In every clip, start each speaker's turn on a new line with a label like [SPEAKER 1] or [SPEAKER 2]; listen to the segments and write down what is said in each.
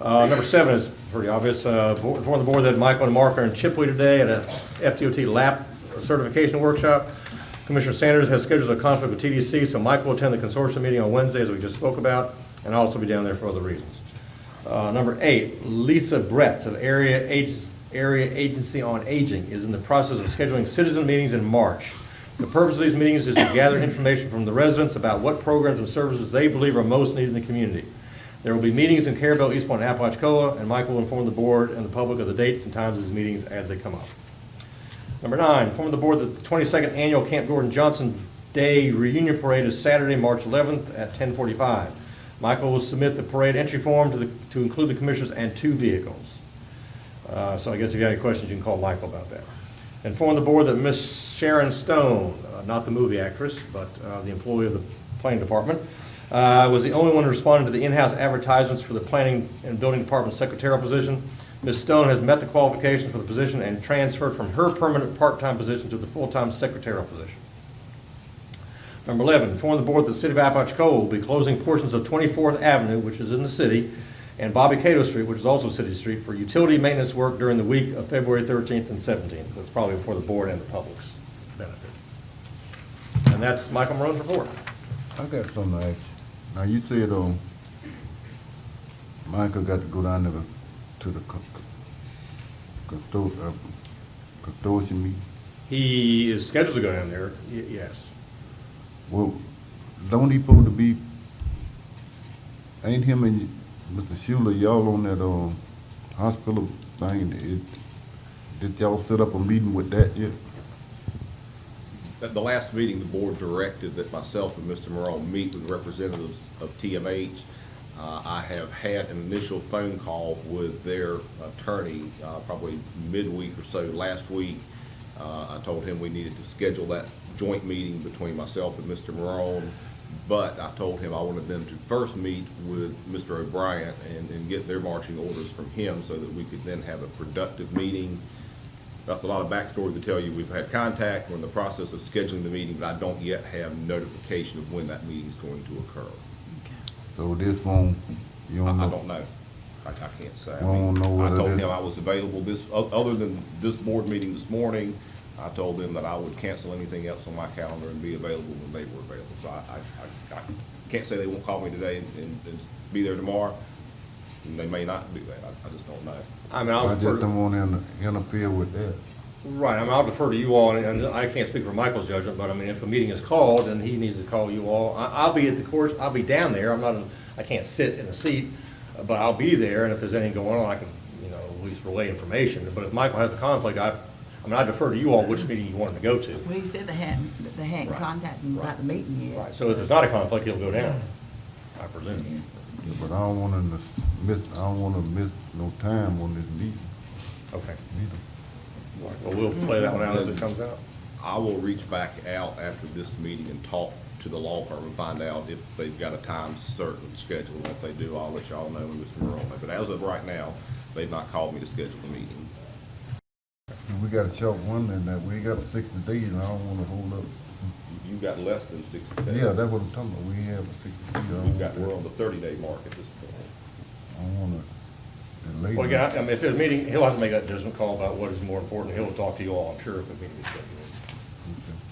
[SPEAKER 1] Number 7 is pretty obvious. Inform the board that Michael and Mark are in Chipley today at a FDOT lap certification workshop. Commissioner Sanders has scheduled a conflict with TDC, so Michael will attend the consortium meeting on Wednesday, as we just spoke about, and I'll also be down there for other reasons. Number 8, Lisa Bretz of Area Agency on Aging is in the process of scheduling citizen meetings in March. The purpose of these meetings is to gather information from the residents about what programs and services they believe are most needed in the community. There will be meetings in Carabel, East Point, and Apalachicola, and Michael will inform the board and the public of the dates and times of these meetings as they come up. Number 9, inform the board that the 22nd Annual Camp Gordon Johnson Day Reunion Parade is Saturday, March 11th at 10:45. Michael will submit the parade entry form to include the commissioners and 2 vehicles. So I guess if you have any questions, you can call Michael about that. Inform the board that Miss Sharon Stone, not the movie actress, but the employee of the planning department, was the only one who responded to the in-house advertisements for the planning and building department secretarial position. Ms. Stone has met the qualifications for the position and transferred from her permanent part-time position to the full-time secretarial position. Number 11, inform the board that the city of Apalachicola will be closing portions of 24th Avenue, which is in the city, and Bobby Cato Street, which is also City Street, for utility maintenance work during the week of February 13th and 17th. That's probably for the board and the public's benefit. And that's Michael Marone's report.
[SPEAKER 2] I got something to ask you. Now, you said, Michael got to go down to the consortium meeting.
[SPEAKER 1] He is scheduled to go down there, yes.
[SPEAKER 2] Well, don't he supposed to be, ain't him and Mr. Schuler, y'all on that, hospital thing? Did y'all set up a meeting with that yet?
[SPEAKER 3] At the last meeting, the board directed that myself and Mr. Morone meet with representatives of TMH. I have had an initial phone call with their attorney probably midweek or so last week. I told him we needed to schedule that joint meeting between myself and Mr. Morone, but I told him I wanted them to first meet with Mr. O'Brien and get their marching orders from him so that we could then have a productive meeting. That's a lot of backstory to tell you. We've had contact. We're in the process of scheduling the meeting, but I don't yet have notification of when that meeting is going to occur.
[SPEAKER 2] So this won't, you
[SPEAKER 3] I
[SPEAKER 2] don't know?
[SPEAKER 3] don't know. I can't say.
[SPEAKER 2] I don't know
[SPEAKER 3] I
[SPEAKER 2] whether
[SPEAKER 3] told
[SPEAKER 2] this-
[SPEAKER 3] him I was available other than this board meeting this morning. I told them that I would cancel anything else on my calendar and be available when they were available. So I can't say they won't call me today and be there tomorrow. And they may not do that. I just don't know.
[SPEAKER 1] I mean,
[SPEAKER 2] I
[SPEAKER 1] I'll
[SPEAKER 2] just
[SPEAKER 1] defer,
[SPEAKER 2] don't want to interfere with that.
[SPEAKER 1] right, I mean, I'll defer to you all, and I can't speak for Michael's judgment, but I mean, if a meeting is called, then he needs to call you all. I'll be at the course, I'll be down there. I can't sit in a seat, but I'll be there, and if there's anything going on, I can, at least relay information. But if Michael has a conflict, I defer to you all which meeting you want him to go to.
[SPEAKER 4] Well, he said they hadn't
[SPEAKER 1] Right.
[SPEAKER 4] contacted him about the meeting yet.
[SPEAKER 1] Right, so if there's not a conflict, he'll go down, I presume.
[SPEAKER 2] Yeah, but I don't want to miss no time on this meeting
[SPEAKER 1] Okay.
[SPEAKER 2] either.
[SPEAKER 1] Well, we'll play that one out as it comes out.
[SPEAKER 3] I will reach back out after this meeting and talk to the law firm and find out if they've got a time certain schedule. And if they do, I'll let y'all know when Mr. Morone. But as of right now, they've not called me to schedule a meeting.
[SPEAKER 2] We got a short one, and that we got 60 days, and I don't want to hold up.
[SPEAKER 3] You've got less than 60 days.
[SPEAKER 2] Yeah, that's what I'm talking about. We have a 60 days.
[SPEAKER 3] We're on the 30-day mark at this point.
[SPEAKER 2] I don't want to delay.
[SPEAKER 1] Well, again, I mean, if there's a meeting, he'll have to make that judgment call about what is more important. He'll talk to you all, I'm sure, if a meeting is scheduled.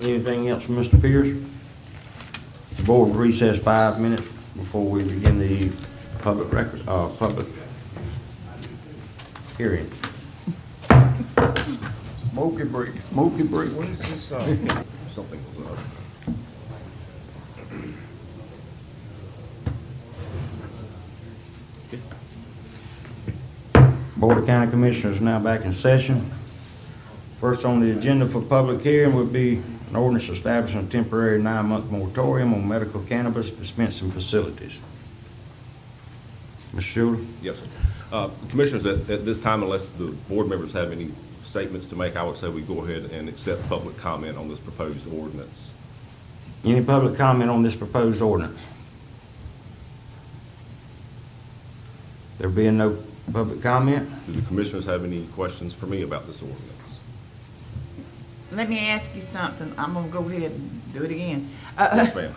[SPEAKER 5] Anything else from Mr. Pierce? The board will recess 5 minutes before we begin the public records, public hearing.
[SPEAKER 2] Smoky break, smoky break.
[SPEAKER 3] Something was up.
[SPEAKER 5] Board of County Commissioners now back in session. First on the agenda for public hearing would be an ordinance establishing a temporary 9-month moratorium on medical cannabis dispensing facilities. Mr. Schuler?
[SPEAKER 3] Yes, sir. Commissioners, at this time, unless the board members have any statements to make, I would say we go ahead and accept public comment on this proposed ordinance.
[SPEAKER 5] Any public comment on this proposed ordinance? There being no public comment?
[SPEAKER 3] Do the commissioners have any questions for me about this ordinance?
[SPEAKER 4] Let me ask you something. I'm gonna go ahead and do it again.
[SPEAKER 3] Yes, ma'am.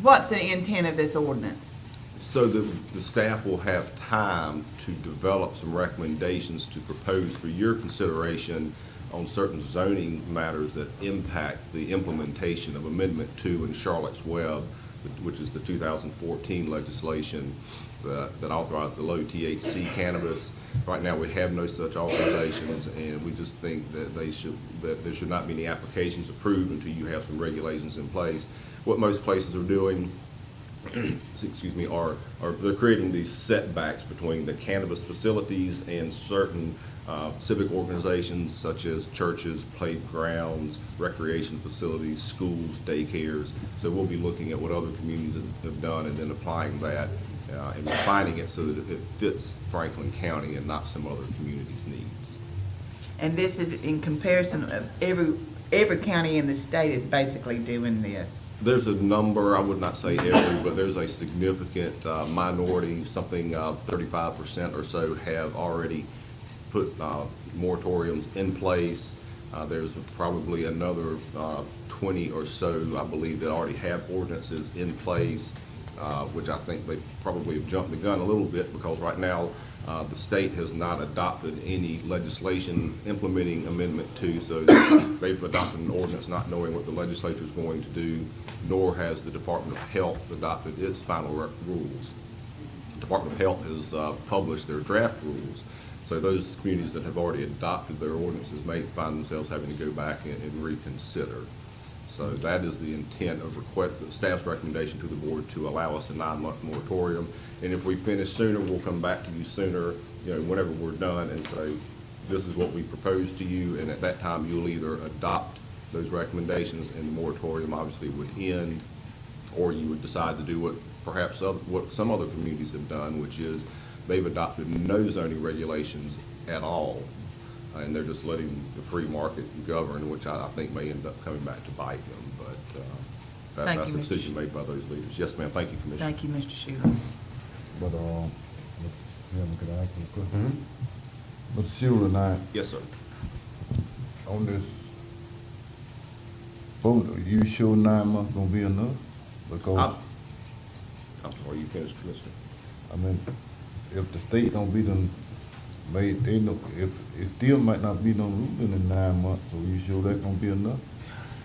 [SPEAKER 4] What's the intent of this ordinance?
[SPEAKER 3] So the staff will have time to develop some recommendations to propose for your consideration on certain zoning matters that impact the implementation of Amendment 2 in Charlotte's Web, which is the 2014 legislation that authorized the low THC cannabis. Right now, we have no such authorizations, and we just think that there should not be any applications approved until you have some regulations in place. What most places are doing, excuse me, are they're creating these setbacks between the cannabis facilities and certain civic organizations such as churches, playgrounds, recreation facilities, schools, daycares. So we'll be looking at what other communities have done and then applying that and refining it so that it fits Franklin County and not some other community's needs.
[SPEAKER 4] And this is in comparison of every county in the state is basically doing this.
[SPEAKER 3] There's a number, I would not say every, but there's a significant minority, something 35% or so have already put moratoriums in place. There's probably another 20 or so, I believe, that already have ordinances in place, which I think they probably have jumped the gun a little bit because right now the state has not adopted any legislation implementing Amendment 2, so they've adopted an ordinance not knowing what the legislature is going to do, nor has the Department of Health adopted its final rules. The Department of Health has published their draft rules, so those communities that have already adopted their ordinances may find themselves having to go back and reconsider. So that is the intent of the staff's recommendation to the board to allow us a 9-month moratorium. And if we finish sooner, we'll come back to you sooner, whenever we're done and say, this is what we propose to you. And at that time, you'll either adopt those recommendations and the moratorium obviously would end, or you would decide to do what perhaps what some other communities have done, which is they've adopted no zoning regulations at all. And they're just letting the free market govern, which I think may end up coming back to bite them. But
[SPEAKER 4] Thank
[SPEAKER 3] that's
[SPEAKER 4] you,
[SPEAKER 3] a
[SPEAKER 4] Mr.
[SPEAKER 3] decision made by those leaders. Yes, ma'am. Thank you, Commissioner.
[SPEAKER 4] Thank you, Mr. Schuler.
[SPEAKER 2] But, Mr. Chairman, could I ask you a question? Mr. Schuler, now,
[SPEAKER 3] Yes, sir.
[SPEAKER 2] on this vote, you sure 9 months gonna be enough? Because,
[SPEAKER 3] I'm sorry, you finished, Commissioner.
[SPEAKER 2] I mean, if the state don't be done made, they know, if, it still might not be no ruling in 9 months, so you sure that gonna be enough?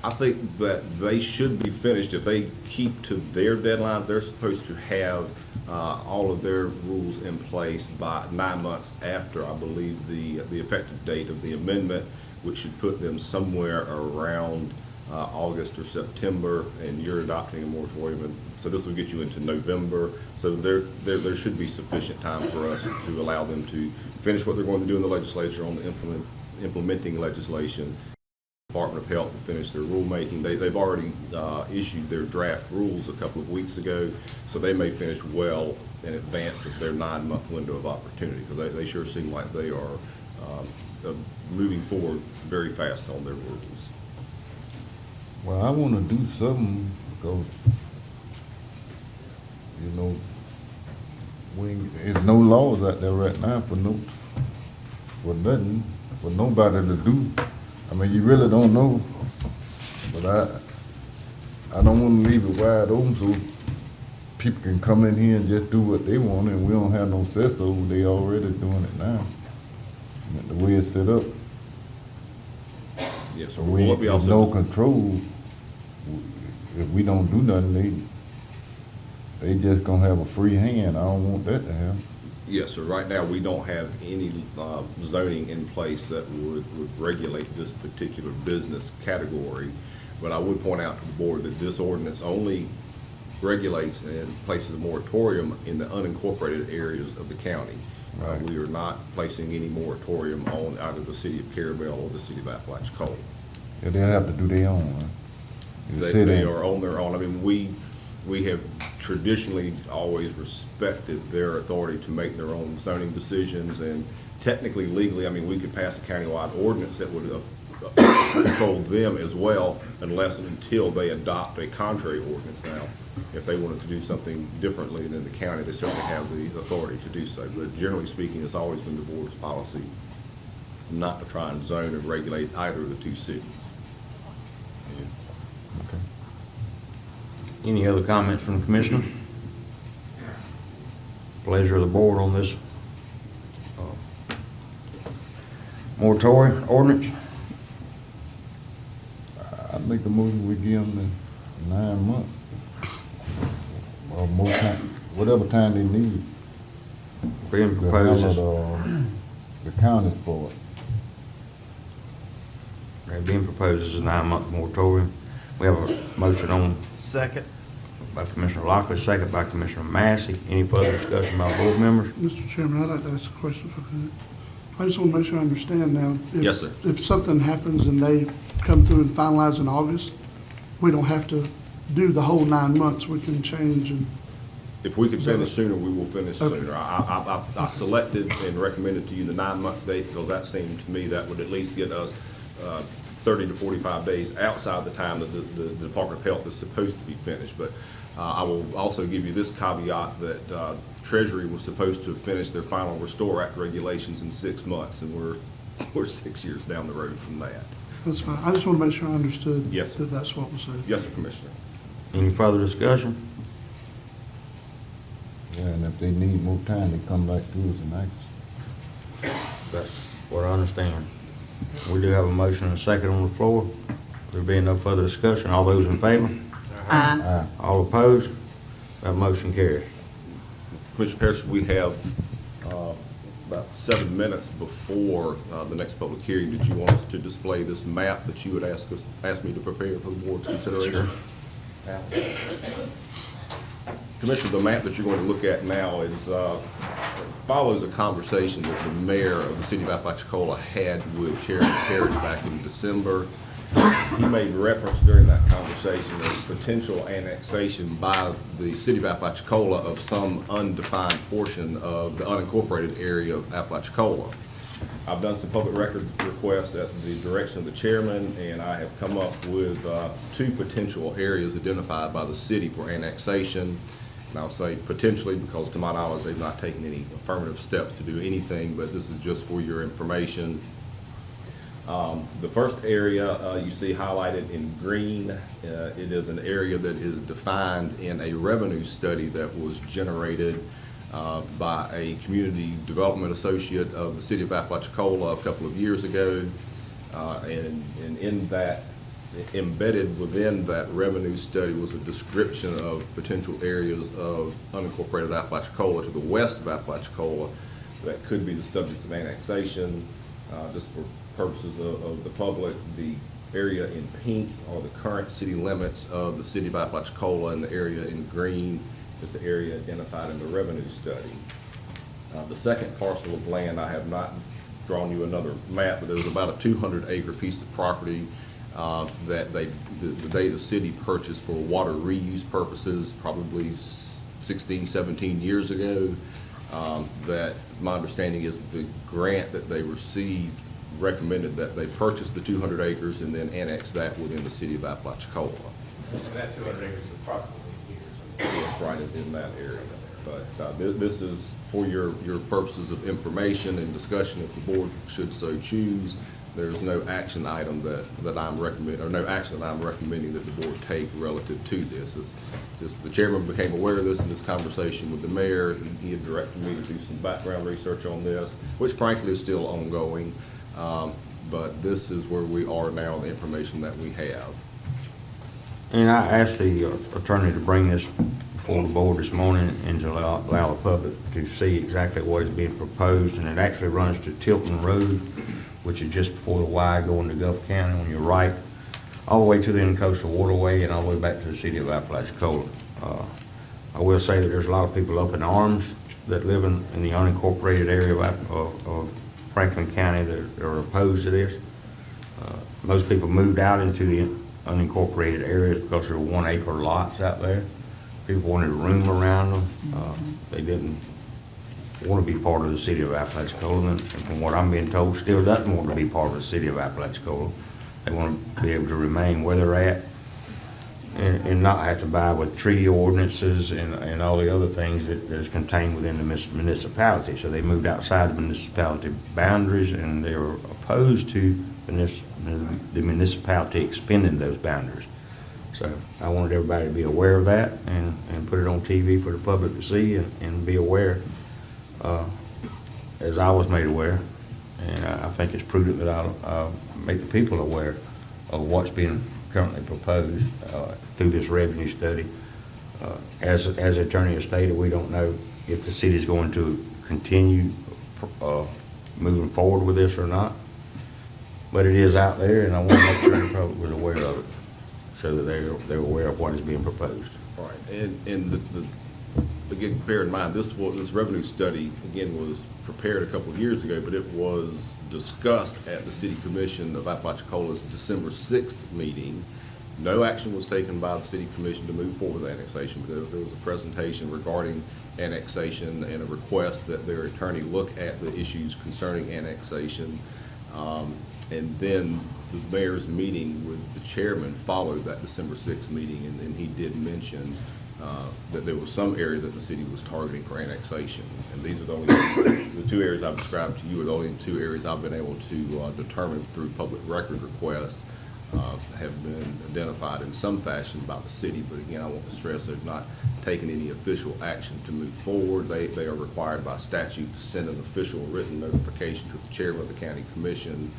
[SPEAKER 3] I think that they should be finished. If they keep to their deadlines, they're supposed to have all of their rules in place by 9 months after, I believe, the effective date of the amendment, which should put them somewhere around August or September, and you're adopting a moratorium, and so this will get you into November. So there should be sufficient time for us to allow them to finish what they're going to do in the legislature on the implementing legislation. Department of Health to finish their rulemaking. They've already issued their draft rules a couple of weeks ago, so they may finish well in advance of their 9-month window of opportunity, because they sure seem like they are moving forward very fast on their rules.
[SPEAKER 2] Well, I wanna do something because, there's no laws out there right now for nothing, for nobody to do. I mean, you really don't know, but I don't wanna leave it wide open so people can come in here and just do what they want, and we don't have no say so. They already doing it now, the way it's set up.
[SPEAKER 3] Yes, sir.
[SPEAKER 2] So we
[SPEAKER 3] What we
[SPEAKER 2] have
[SPEAKER 3] also
[SPEAKER 2] no control. If we don't do nothing, they just gonna have a free hand. I don't want that to happen.
[SPEAKER 3] Yes, sir. Right now, we don't have any zoning in place that would regulate this particular business category. But I would point out to the board that this ordinance only regulates and places a moratorium in the unincorporated areas of the county.
[SPEAKER 2] Right.
[SPEAKER 3] We are not placing any moratorium on either the city of Carabel or the city of Apalachicola.
[SPEAKER 2] Yeah, they'll have to do their own, huh? You
[SPEAKER 3] They
[SPEAKER 2] say that-
[SPEAKER 3] are on their own. I mean, we have traditionally always respected their authority to make their own zoning decisions, and technically, legally, I mean, we could pass a countywide ordinance that would control them as well, unless and until they adopt a contrary ordinance. Now, if they wanted to do something differently than the county, they certainly have the authority to do so. But generally speaking, it's always been the board's policy not to try and zone and regulate either of the two cities.
[SPEAKER 2] Okay.
[SPEAKER 5] Any other comments from the commissioner? Pleasure of the board on this moratorium ordinance.
[SPEAKER 2] I make the motion, we give them the 9 months. Or more time, whatever time they need.
[SPEAKER 5] Being
[SPEAKER 2] to
[SPEAKER 5] proposed,
[SPEAKER 2] handle the county for it.
[SPEAKER 5] being proposed is a 9-month moratorium. We have a motion on
[SPEAKER 6] Second.
[SPEAKER 5] by Commissioner Lockley, second by Commissioner Massey. Any further discussion by board members?
[SPEAKER 7] Mr. Chairman, I'd like to ask a question if I could. I just want to make sure I understand now. If-
[SPEAKER 3] Yes, sir.
[SPEAKER 7] If something happens and they come through and finalize in August, we don't have to do the whole 9 months. We can change and,
[SPEAKER 3] If we can finish sooner, we will finish
[SPEAKER 7] Okay.
[SPEAKER 3] sooner. I selected and recommended to you the 9-month date because that seemed to me that would at least get us 30 to 45 days outside the time that the Department of Health is supposed to be finished. But I will also give you this caveat that Treasury was supposed to have finished their final Restore Act regulations in 6 months, and we're 6 years down the road from that.
[SPEAKER 7] that's fine. I just want to make sure I understood.
[SPEAKER 3] Yes, sir.
[SPEAKER 7] That that's what was said.
[SPEAKER 3] Yes, sir, Commissioner.
[SPEAKER 5] Any further discussion?
[SPEAKER 2] Yeah, and if they need more time, they come back to us and ask us.
[SPEAKER 5] That's what I understand. We do have a motion and a second on the floor. There being no further discussion, all those in favor?
[SPEAKER 4] Aye.
[SPEAKER 5] All opposed? That motion carries.
[SPEAKER 3] Commissioner Parrish, we have about 7 minutes before the next public hearing. Did you want us to display this map that you would ask me to prepare for the board's consideration? Commissioner, the map that you're going to look at now is follows a conversation that the mayor of the city of Apalachicola had with Chairman Parrish back in December. He made reference during that conversation of potential annexation by the city of Apalachicola of some undefined portion of the unincorporated area of Apalachicola. I've done some public record requests at the direction of the chairman, and I have come up with 2 potential areas identified by the city for annexation. And I'll say potentially because to my knowledge, they've not taken any affirmative steps to do anything, but this is just for your information. The first area you see highlighted in green, it is an area that is defined in a revenue study that was generated by a community development associate of the city of Apalachicola a couple of years ago. And in that, embedded within that revenue study was a description of potential areas of unincorporated Apalachicola to the west of Apalachicola that could be the subject of annexation. Just for purposes of the public, the area in pink are the current city limits of the city of Apalachicola, and the area in green is the area identified in the revenue study. The second parcel of land, I have not drawn you another map, but there's about a 200-acre piece of property that the day the city purchased for water reuse purposes, probably 16, 17 years ago. That my understanding is the grant that they received recommended that they purchase the 200 acres and then annex that within the city of Apalachicola.
[SPEAKER 1] And that 200 acres is approximately here.
[SPEAKER 3] It's right in that area. But this is for your purposes of information and discussion if the board should so choose. There's no action item that I'm recommending, or no action that I'm recommending that the board take relative to this. It's just the chairman became aware of this in his conversation with the mayor, and he had directed me to do some background research on this, which frankly is still ongoing. But this is where we are now, the information that we have.
[SPEAKER 5] And I asked the attorney to bring this before the board this morning and to allow the public to see exactly what is being proposed. And it actually runs to Tilton Road, which is just before the Y going to Gulf County on your right, all the way to the Intercoastal Waterway and all the way back to the city of Apalachicola. I will say that there's a lot of people up in arms that live in the unincorporated area of Franklin County that are opposed to this. Most people moved out into the unincorporated areas because there were 1 acre lots out there. People wanted room around them. They didn't want to be part of the city of Apalachicola, and from what I'm being told, still doesn't want to be part of the city of Apalachicola. They want to be able to remain where they're at and not have to abide with treaty ordinances and all the other things that is contained within the municipality. So they moved outside the municipality boundaries, and they were opposed to the municipality expending those boundaries. So I wanted everybody to be aware of that and put it on TV for the public to see and be aware, as I was made aware. And I think it's prudent that I'll make the people aware of what's being currently proposed through this revenue study. As the attorney has stated, we don't know if the city's going to continue moving forward with this or not. But it is out there, and I want to make sure the public was aware of it, so that they're aware of what is being proposed.
[SPEAKER 3] All right, and again, bear in mind, this revenue study, again, was prepared a couple of years ago, but it was discussed at the City Commission of Apalachicola's December 6th meeting. No action was taken by the City Commission to move forward with annexation, but there was a presentation regarding annexation and a request that their attorney look at the issues concerning annexation. And then the mayor's meeting with the chairman followed that December 6th meeting, and he did mention that there was some area that the city was targeting for annexation. And these are the two areas I've described to you are the only two areas I've been able to determine through public record requests have been identified in some fashion by the city. But again, I want to stress they've not taken any official action to move forward. They are required by statute to send an official written notification to the chairman of the county commission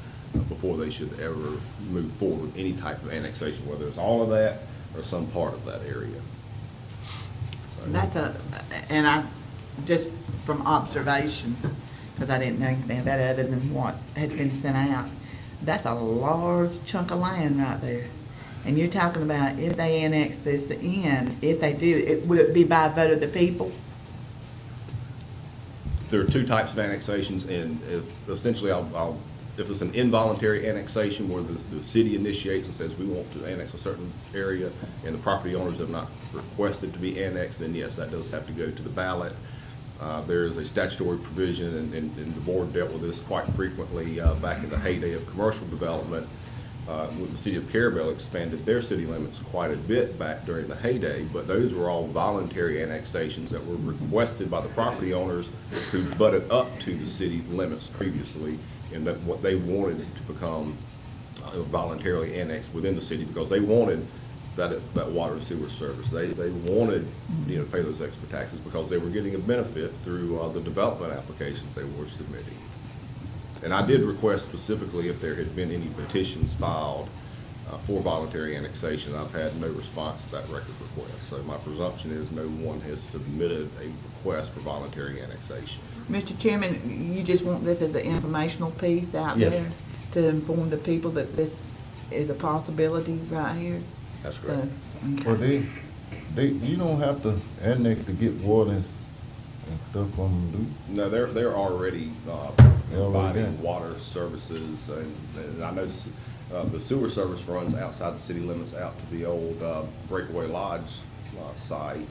[SPEAKER 3] before they should ever move forward with any type of annexation, whether it's all of that or some part of that area. So-
[SPEAKER 4] And I, just from observation, because I didn't know anything about it other than what had been sent out, that's a large chunk of land right there. And you're talking about if they annex this in, if they do, would it be by vote of the people?
[SPEAKER 3] There are two types of annexations, and essentially, if it's an involuntary annexation where the city initiates and says we want to annex a certain area and the property owners have not requested to be annexed, then yes, that does have to go to the ballot. There is a statutory provision, and the board dealt with this quite frequently back in the heyday of commercial development, when the city of Carabel expanded their city limits quite a bit back during the heyday, but those were all voluntary annexations that were requested by the property owners who butted up to the city limits previously, and that what they wanted to become voluntarily annexed within the city because they wanted that water and sewer service. They wanted, to pay those extra taxes because they were getting a benefit through the development applications they were submitting. And I did request specifically if there had been any petitions filed for voluntary annexation. I've had no response to that record request. So my presumption is no one has submitted a request for voluntary annexation.
[SPEAKER 4] Mr. Chairman, you just want this as an informational piece out
[SPEAKER 5] Yes.
[SPEAKER 4] there to inform the people that this is a possibility right here?
[SPEAKER 5] That's correct.
[SPEAKER 2] Well, you don't have to annex to get water and stuff from them,
[SPEAKER 3] No, they're already
[SPEAKER 2] They already
[SPEAKER 3] providing
[SPEAKER 2] done.
[SPEAKER 3] water services, and I know the sewer service runs outside the city limits out to the old Breakaway Lodge site,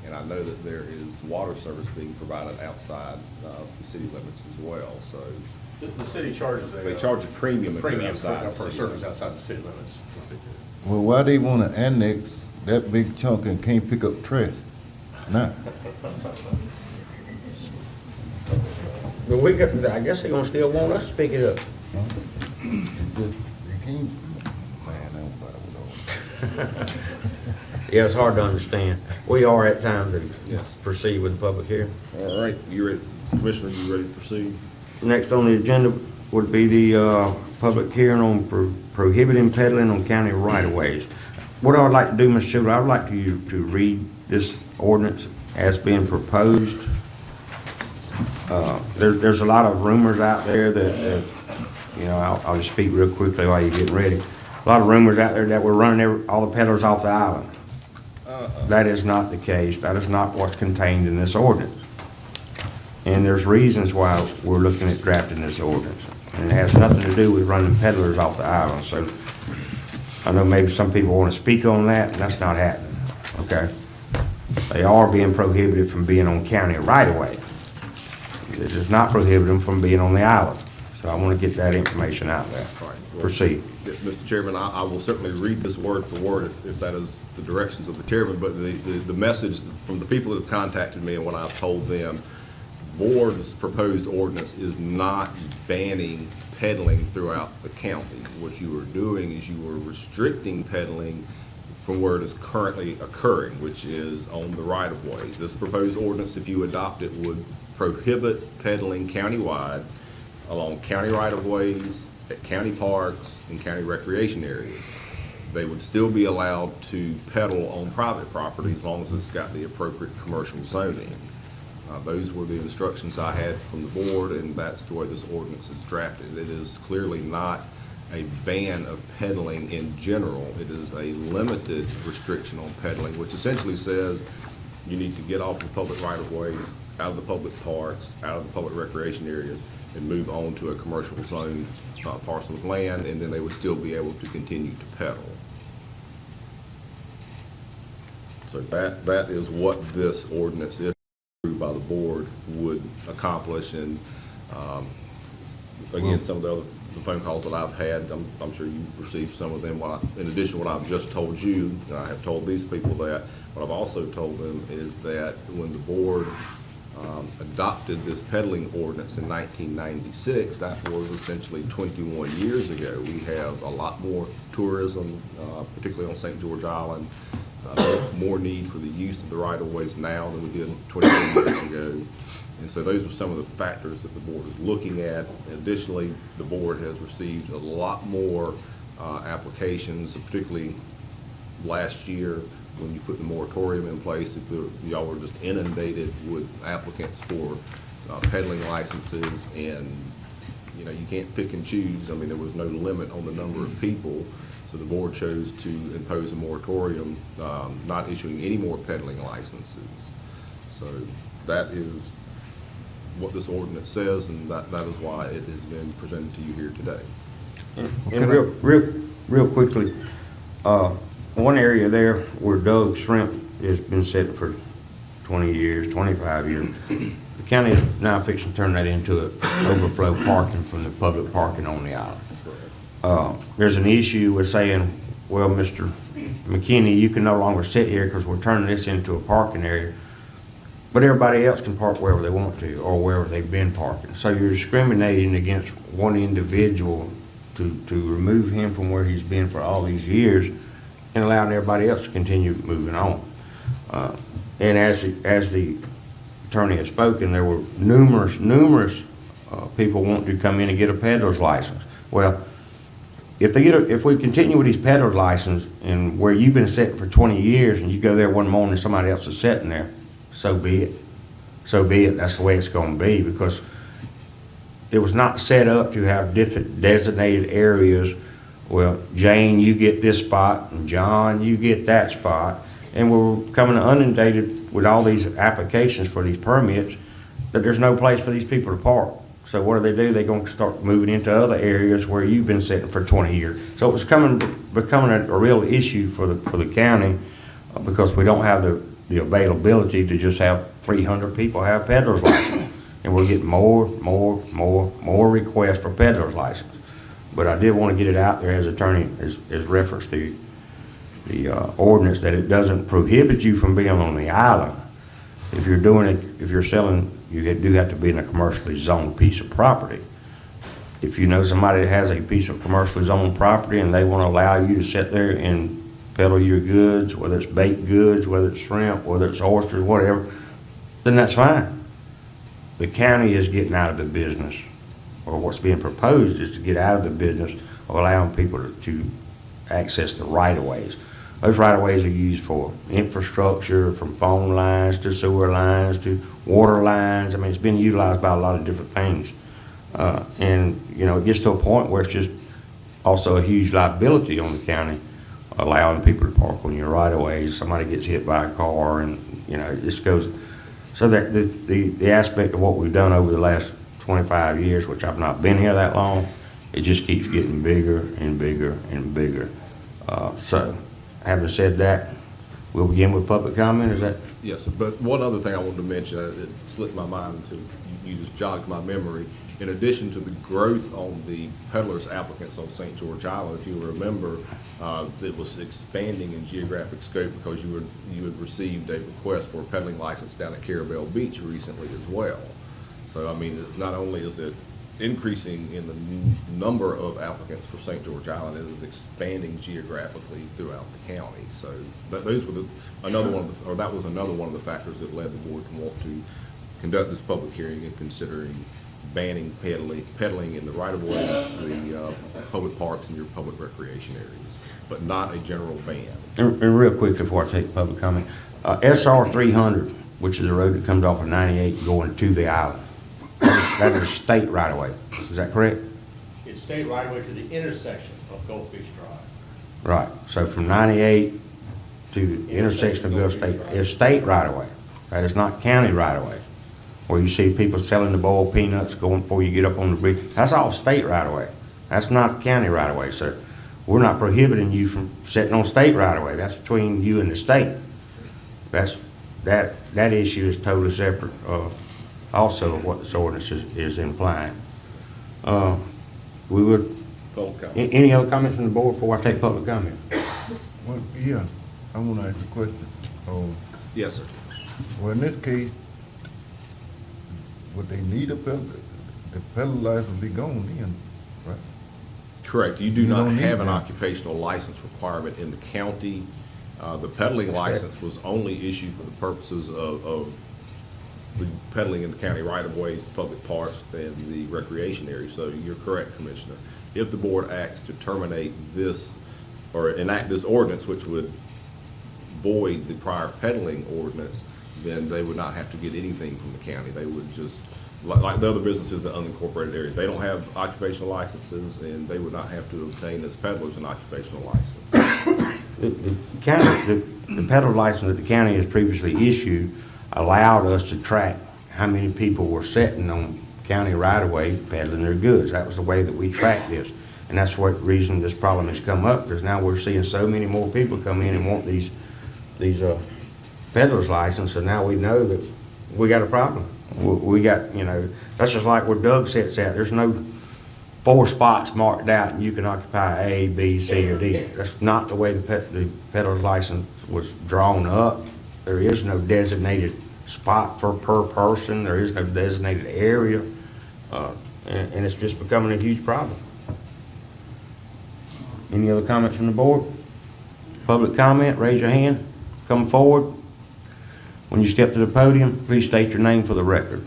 [SPEAKER 3] and I know that there is water service being provided outside the city limits as well, so
[SPEAKER 1] The city charges
[SPEAKER 3] they charge a premium if they're
[SPEAKER 1] premium
[SPEAKER 3] outside the
[SPEAKER 1] for a
[SPEAKER 3] city
[SPEAKER 1] service
[SPEAKER 3] limits.
[SPEAKER 1] outside the city limits.
[SPEAKER 2] do? Well, why they wanna annex that big chunk and can't pick up trash? Nah.
[SPEAKER 5] But I guess they're gonna still want us to pick it up.
[SPEAKER 2] You can't, man, I don't buy with all.
[SPEAKER 5] Yeah, it's hard to understand. We are at time to
[SPEAKER 3] Yes.
[SPEAKER 5] proceed with the public hearing.
[SPEAKER 3] All right, you ready, Commissioner, you ready to proceed?
[SPEAKER 5] Next on the agenda would be the public hearing on prohibiting peddling on county right-of-ways. What I would like to do, Mr. Chairman, I would like you to read this ordinance as being proposed. There's a lot of rumors out there that I'll just speak real quickly while you're getting ready. A lot of rumors out there that we're running all the peddlers off the island. That is not the case. That is not what's contained in this ordinance. And there's reasons why we're looking at drafting this ordinance. And it has nothing to do with running peddlers off the island. So I know maybe some people want to speak on that, and that's not happening, okay? They are being prohibited from being on county right-of-way. It does not prohibit them from being on the island. So I want to get that information out there.
[SPEAKER 3] All right. Well,
[SPEAKER 5] Proceed.
[SPEAKER 3] Mr. Chairman, I will certainly read this word for word if that is the directions of the chairman, but the message from the people that have contacted me and what I've told them, board's proposed ordinance is not banning peddling throughout the county. What you are doing is you are restricting peddling from where it is currently occurring, which is on the right-of-ways. This proposed ordinance, if you adopt it, would prohibit peddling countywide along county right-of-ways, at county parks, and county recreation areas. They would still be allowed to peddle on private property as long as it's got the appropriate commercial zoning. Those were the instructions I had from the board, and that's the way this ordinance is drafted. It is clearly not a ban of peddling in general. It is a limited restriction on peddling, which essentially says you need to get off the public right-of-ways, out of the public parks, out of the public recreation areas, and move on to a commercial zone parcel of land, and then they would still be able to continue to peddle. So that is what this ordinance, if approved by the board, would accomplish. And again, some of the phone calls that I've had, I'm sure you've received some of them. In addition to what I've just told you, I have told these people that. What I've also told them is that when the board adopted this peddling ordinance in 1996, that was essentially 21 years ago. We have a lot more tourism, particularly on St. George Island, more need for the use of the right-of-ways now than we did 21 years ago. And so those are some of the factors that the board is looking at. Additionally, the board has received a lot more applications, particularly last year when you put the moratorium in place. Y'all were just inundated with applicants for peddling licenses, and you know, you can't pick and choose. I mean, there was no limit on the number of people. So the board chose to impose a moratorium, not issuing any more peddling licenses. So that is what this ordinance says, and that is why it has been presented to you here today.
[SPEAKER 5] And real quickly, one area there where Doug Shrimp has been sitting for 20 years, 25 years, the county is now fixing to turn that into an overflow parking from the public parking on the island. There's an issue with saying, well, Mr. McKinney, you can no longer sit here because we're turning this into a parking area, but everybody else can park wherever they want to or wherever they've been parking. So you're discriminating against one individual to remove him from where he's been for all these years and allowing everybody else to continue moving on. And as the attorney has spoken, there were numerous people wanting to come in and get a peddler's license. Well, if we continue with these peddler's license and where you've been sitting for 20 years and you go there one morning and somebody else is sitting there, so be it. So be it. That's the way it's going to be, because it was not set up to have different designated areas. Well, Jane, you get this spot, and John, you get that spot. And we're coming inundated with all these applications for these permits that there's no place for these people to park. So what do? They're going to start moving into other areas where you've been sitting for 20 years. So it was becoming a real issue for the county, because we don't have the availability to just have 300 people have peddler's license. And we're getting more requests for peddler's license. But I did want to get it out there as attorney has referenced the ordinance, that it doesn't prohibit you from being on the island. If you're doing it, if you're selling, you do have to be in a commercially zoned piece of property. If you know somebody that has a piece of commercially zoned property and they want to allow you to sit there and peddle your goods, whether it's baked goods, whether it's shrimp, whether it's oysters, whatever, then that's fine. The county is getting out of the business, or what's being proposed is to get out of the business of allowing people to access the right-of-ways. Those right-of-ways are used for infrastructure, from phone lines to sewer lines to water lines. I mean, it's been utilized by a lot of different things. And, you know, it gets to a point where it's just also a huge liability on the county, allowing people to park on your right-of-ways. Somebody gets hit by a car, and, you know, it just goes. So that the aspect of what we've done over the last 25 years, which I've not been here that long, it just keeps getting bigger and bigger and bigger. So, having said that, we'll begin with public comment. Is that?
[SPEAKER 3] Yes, but one other thing I wanted to mention, it slipped my mind until you just jogged my memory. In addition to the growth on the peddlers applicants on St. George Island, if you remember, it was expanding in geographic scope because you had received a request for a peddling license down at Carabel Beach recently as well. So, I mean, it's not only is it increasing in the number of applicants for St. George Island. It is expanding geographically throughout the county. So those were that was another one of the factors that led the board to want to conduct this public hearing and considering banning peddling in the right-of-way, the public parks and your public recreation areas, but not a general ban.
[SPEAKER 5] And real quick before I take public comment, SR 300, which is the road that comes off of 98 going to the island, that is state right-of-way. Is that correct?
[SPEAKER 1] It's state right away to the intersection of Gulf Beach Drive.
[SPEAKER 5] Right. So from 98 to the intersection of Gulf State is state right-of-way. That is not county right-of-way. Where you see people selling the boiled peanuts going before you get up on the bridge. That's all state right-of-way. That's not county right-of-way, sir. We're not prohibiting you from sitting on state right-of-way. That's between you and the state. That issue is totally separate, also of what this ordinance is implying. We would,
[SPEAKER 3] Public comment.
[SPEAKER 5] any other comments from the board before I take public comment?
[SPEAKER 2] Well, yeah, I wanna ask a question.
[SPEAKER 3] Yes, sir.
[SPEAKER 2] Well, in this case, would they need a peddler? The peddler license be gone then, right?
[SPEAKER 3] Correct. You do
[SPEAKER 2] You
[SPEAKER 3] not
[SPEAKER 2] don't need
[SPEAKER 3] have an
[SPEAKER 2] that.
[SPEAKER 3] occupational license requirement in the county. The peddling license was only issued for the purposes of the peddling in the county right-of-ways, the public parks, and the recreation area. So you're correct, Commissioner. If the board acts to terminate this or enact this ordinance, which would void the prior peddling ordinance, then they would not have to get anything from the county. They would just, like the other businesses in unincorporated areas, they don't have occupational licenses, and they would not have to obtain as peddlers an occupational license.
[SPEAKER 5] The peddler license that the county has previously issued allowed us to track how many people were sitting on county right-of-way peddling their goods. That was the way that we tracked this. And that's what reason this problem has come up, because now we're seeing so many more people come in and want these peddler's license, and now we know that we got a problem. We got, that's just like where Doug sits at. There's no 4 spots marked out and you can occupy A, B, C, or D. That's not the way the peddler's license was drawn up. There is no designated spot per person. There is no designated area. And it's just becoming a huge problem. Any other comments from the board? Public comment, raise your hand. Come forward. When you step to the podium, please state your name for the record.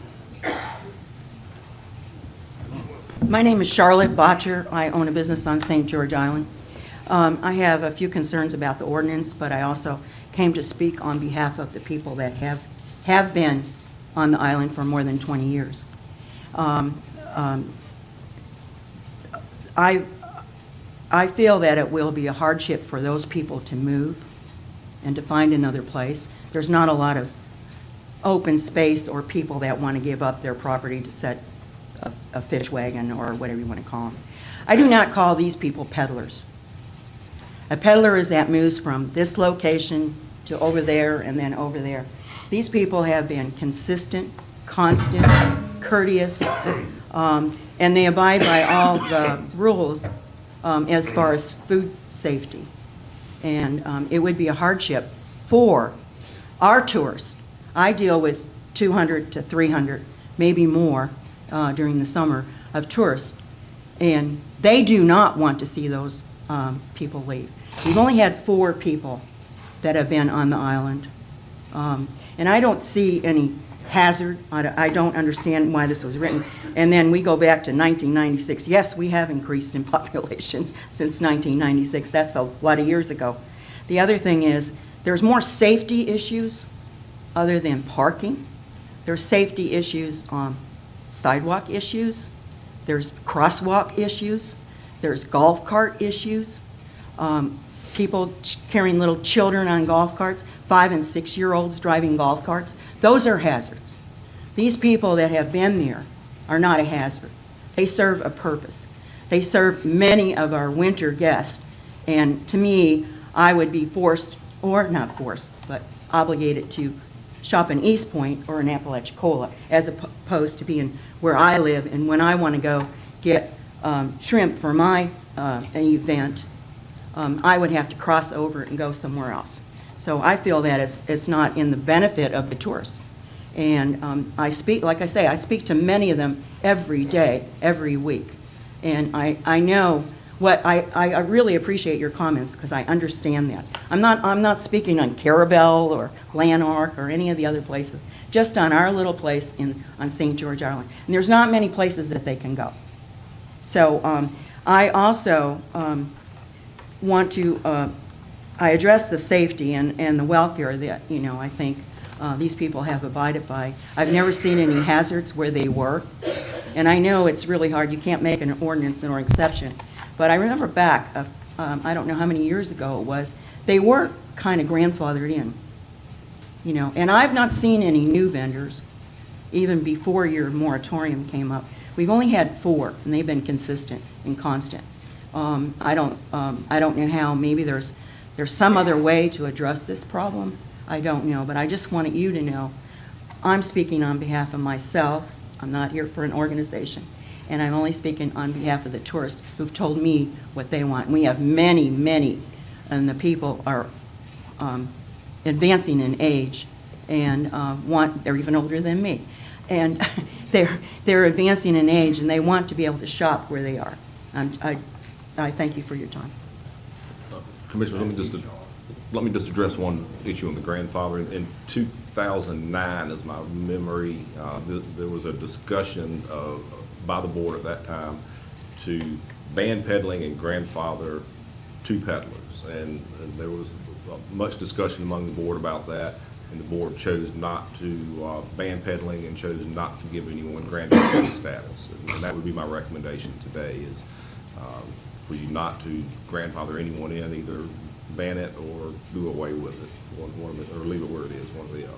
[SPEAKER 6] My name is Charlotte Botcher. I own a business on St. George Island. I have a few concerns about the ordinance, but I also came to speak on behalf of the people that have been on the island for more than 20 years. I feel that it will be a hardship for those people to move and to find another place. There's not a lot of open space or people that want to give up their property to set a fish wagon or whatever you want to call them. I do not call these people peddlers. A peddler is that moves from this location to over there and then over there. These people have been consistent, constant, courteous, and they abide by all the rules as far as food safety. And it would be a hardship for our tourists. I deal with 200 to 300, maybe more, during the summer of tourists. And they do not want to see those people leave. We've only had 4 people that have been on the island. And I don't see any hazard. I don't understand why this was written. And then we go back to 1996. Yes, we have increased in population since 1996. That's a lot of years ago. The other thing is there's more safety issues other than parking. There's safety issues, sidewalk issues. There's crosswalk issues. There's golf cart issues. People carrying little children on golf carts, 5- and 6-year-olds driving golf carts. Those are hazards. These people that have been there are not a hazard. They serve a purpose. They serve many of our winter guests. And to me, I would be forced, or not forced, but obligated to shop in East Point or in Apalachicola, as opposed to being where I live. And when I want to go get shrimp for my event, I would have to cross over and go somewhere else. So I feel that it's not in the benefit of the tourists. And I speak, like I say, I speak to many of them every day, every week. And I know I really appreciate your comments, because I understand that. I'm not speaking on Carabel or Lanark or any of the other places, just on our little place on St. George Island. And there's not many places that they can go. So I also want to, I address the safety and the welfare that, I think these people have abided by. I've never seen any hazards where they were. And I know it's really hard. You can't make an ordinance or exception. But I remember back, I don't know how many years ago it was, they were kind of grandfathered in. And I've not seen any new vendors, even before your moratorium came up. We've only had 4, and they've been consistent and constant. I don't know how. Maybe there's some other way to address this problem. I don't know, but I just wanted you to know I'm speaking on behalf of myself. I'm not here for an organization, and I'm only speaking on behalf of the tourists who've told me what they want. And we have many, many, and the people are advancing in age and they're even older than me. And they're advancing in age, and they want to be able to shop where they are. I thank you for your time.
[SPEAKER 3] Commissioner, let me just address one issue on the grandfather. In 2009, as my memory, there was a discussion by the board at that time to ban peddling and grandfather 2 peddlers. And there was much discussion among the board about that, and the board chose not to ban peddling and chose not to give anyone grandfather status. And that would be my recommendation today, is for you not to grandfather anyone in, either ban it or do away with it, or leave it where it is, one or the other.